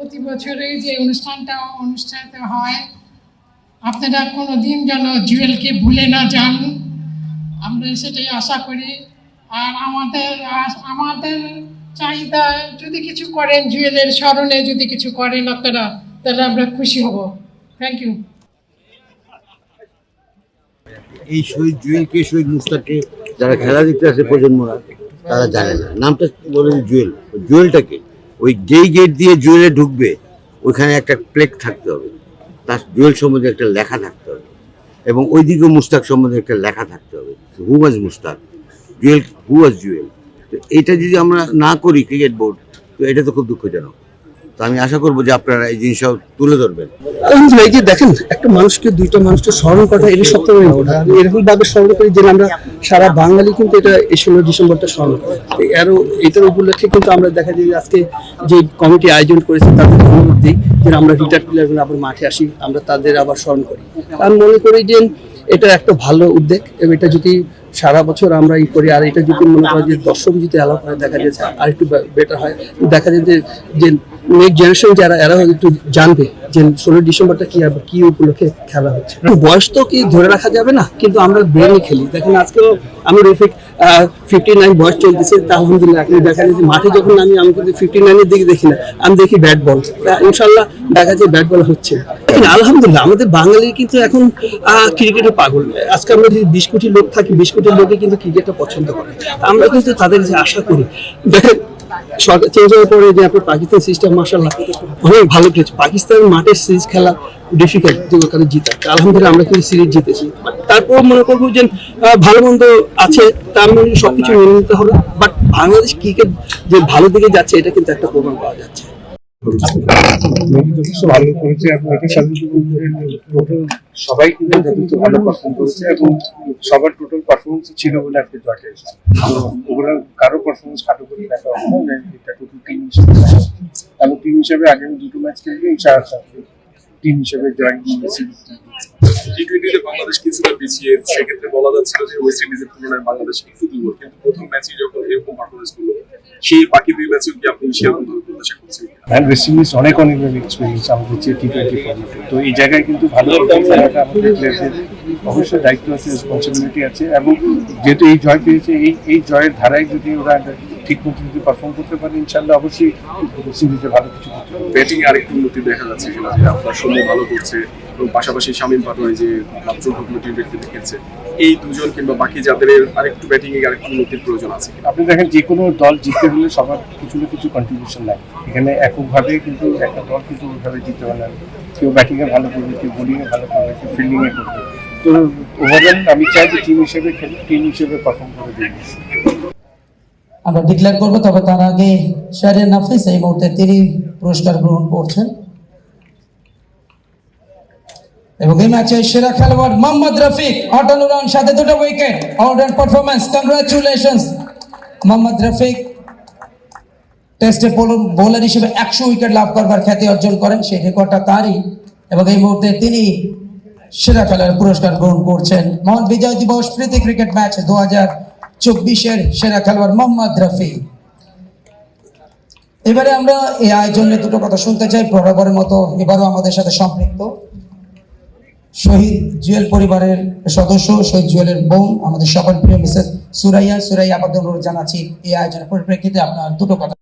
প্রতি বছরই যে অনুষ্ঠানটা অনুষ্ঠিত হয়, আপনারা কোনো দিন যেন জুয়েলকে ভুলে না যান, আমরা সেটাই আশা করি। আর আমাদের চাহিদা, যদি কিছু করেন জুয়েলের স্মরণে, যদি কিছু করেন আপনারা, তাহলে আমরা খুশি হব। Thank you. এই শহীদ জুয়েলকে, শহীদ মুস্তাককে যারা খেলা দিতে আসে প্রজন্মরা, তারা জানে না নামটা বলে। জুয়েল, জুয়েলটাকে ওই যেই গেট দিয়ে জুয়েলে ঢুকবে ওইখানে একটা প্লেক থাকতে হবে, তার জুয়েল সম্বন্ধে একটা লেখা থাকতে হবে, এবং ওইদিকে মুস্তাক সম্বন্ধে একটা লেখা থাকতে হবে, হু ওয়াজ মুস্তাক, জুয়েল হু ওয়াজ জুয়েল। তো এটা যদি আমরা না করি ক্রিকেট বোর্ড, তো এটা তো খুব দুঃখজনক। তো আমি আশা করবো যে আপনারা এই জিনিসটাও তুলে ধরবেন। আলহামদুলিল্লাহ, এই যে দেখেন একটা মানুষকে, দুইটা মানুষকে স্মরণ করা, এটা সবথেকে ইম্পর্টেন্ট। আমি এরকম ভাবে স্মরণ করি যে আমরা সারা বাঙালি কিন্তু এটা এই 16 ডিসেম্বরটা স্মরণ করি। আরো এটার উপলক্ষে কিন্তু আমরা দেখা যায় আজকে যে কমিটি আয়োজন করেছে তাদের ধন্যবাদ দিই যে আমরা রিটায়ার্ড প্লেয়ারগুলো আবার মাঠে আসি, আমরা তাদের আবার স্মরণ করি। আমি মনে করি যে এটা একটা ভালো উদ্যোগ, এবং এটা যদি সারা বছর আমরা করি, আর এটা যদি মনে করি যে দর্শক যদি অ্যালাউ করে, দেখা যাচ্ছে আর একটু বেটার হয়। দেখা যায় যে নেক্সট জেনারেশন যারা, এরা একটু জানবে যে 16 ডিসেম্বরটা কি উপলক্ষে খেলা হচ্ছে। বয়স তো কি ধরে রাখা যাবে না, কিন্তু আমরা ব্রেনে খেলি। দেখেন আজকেও আমি রফিক 59 বয়স চলতেছে, তা আলহামদুলিল্লাহ এখন দেখা যায় যে মাঠে যখন আমি কিন্তু 59-এর দিকে দেখি না, আমি দেখি ব্যাট বল। ইনশাল্লাহ দেখা যায় ব্যাট বল হচ্ছে। আলহামদুলিল্লাহ আমাদের বাঙালি কিন্তু এখন ক্রিকেটে পাগল। আজকে আমরা যদি 20 কোটি লোক থাকি, 20 কোটি লোকে কিন্তু ক্রিকেটটা পছন্দ করে। আমরা কিন্তু তাদের যে আশা করি, দেখেন সরকার চেঞ্জ হওয়ার পরে যে আপনার পাকিস্তান সিরিজটা মাশাআল্লাহ অনেক ভালো খেলেছে। পাকিস্তানের মাঠে সিরিজ খেলা ডিফিকাল্ট, যে ওখানে জিতা। আলহামদুলিল্লাহ আমরা কিন্তু সিরিজ জিতেছি। তারপর মনে করবো যে ভালো মন্দ আছে, তার মানে সবকিছু মেনে নিতে হবে। বাট বাংলাদেশ ক্রিকেট যে ভালো দিকে যাচ্ছে, এটা কিন্তু একটা প্রমাণ পাওয়া যাচ্ছে। যথেষ্ট ভালো করেছে এবং এটার সাথে টোটাল সবাই কিন্তু যথেষ্ট ভালো পারফর্ম করেছে, এবং সবার টোটাল পারফরমেন্স ছিল বলে আজকে জয়টা এসেছে। ওগুলো কারো পারফরমেন্স খাটো করে দেখা হবে না, এটা টোটাল টিম হিসেবে এবং টিম হিসেবে আগামী দুটো ম্যাচ খেলবে, ইনশাআল্লাহ টিম হিসেবে জয় নিয়েছি। টি-20-তে বাংলাদেশ কিছুটা পিছিয়ে, সেক্ষেত্রে বলা যাচ্ছিল যে ওয়েস্ট ইন্ডিজের তুলনায় বাংলাদেশ একটু দুর্বল, কিন্তু প্রথম ম্যাচে যখন এরকম পারফরমেন্স করলো, সেই বাকি দুই ম্যাচেও কি আপনি সেরকম ভাবে প্রত্যাশা করছেন? হ্যাঁ, ওয়েস্ট ইন্ডিজ অনেক এক্সপিরিয়েন্স আমাদের চেয়ে টি-20 ফর্মেটে। তো এই জায়গায় কিন্তু ভালো খেলাটা আমাদের প্লেয়ারদের অবশ্যই দায়িত্ব আছে, রেসপন্সিবিলিটি আছে, এবং যেহেতু এই জয় পেয়েছে, এই জয়ের ধারায় যদি ওরা ঠিক মতো যদি পারফর্ম করতে পারে, ইনশাল্লাহ অবশ্যই সিরিজে ভালো কিছু করতে পারবে। ব্যাটিং এ আরেকটু উন্নতি দেখা যাচ্ছে কিনা, যে আপনার সৌম্য ভালো করছে এবং পাশাপাশি শামীম পাটোয়ারি যে মাত্র ঢুকলো টি-20 খেলছে, এই দুজন কিংবা বাকি যাদের আরেকটু ব্যাটিং এ আরেকটু উন্নতির প্রয়োজন আছে। আপনি দেখেন যে কোনো দল জিততে হলে সবার কিছু না কিছু কন্ট্রিবিউশন লাগে। এখানে এককভাবে কিন্তু একটা দল কিন্তু ওইভাবে জিততে পারে না। কেউ ব্যাটিংয়ে ভালো করবে, কেউ বোলিংয়ে ভালো করবে, কেউ ফিল্ডিংয়ে করবে। তো ওভারঅল আমি চাই যে টিম হিসেবে খেলে, টিম হিসেবে পারফর্ম করে দিই। আমরা ডিক্লেয়ার করবো, তবে তার আগে শাহরিয়ার নাফিস এই মুহূর্তে তিনি পুরস্কার গ্রহণ করছেন, এবং এই ম্যাচে সেরা খেলোয়াড় মোহাম্মদ রফিক, 58 রান, সাথে 2টা wicket, allround performance. Congratulations Mohammad Rafique. টেস্টে বোলার হিসেবে 100 উইকেট লাভ করবার খ্যাতি অর্জন করেন, সেই রেকর্ডটা তারই, এবং এই মুহূর্তে তিনি সেরা খেলোয়াড় পুরস্কার গ্রহণ করছেন। মহান বিজয় দিবস প্রীতি ক্রিকেট ম্যাচ 2024-এর সেরা খেলোয়াড় মোহাম্মদ রফিক। এবারে আমরা এই আয়োজনে দুটো কথা শুনতে চাই। বরাবরের মতো এবারও আমাদের সাথে সম্পৃক্ত শহীদ জুয়েল পরিবারের সদস্য, শহীদ জুয়েলের বোন, আমাদের সকল প্রিয় মিসেস সুরাইয়া আপাতত অনুরোধ জানাচ্ছি এই আয়োজনের পরিপ্রেক্ষিতে আপনার দুটো কথা।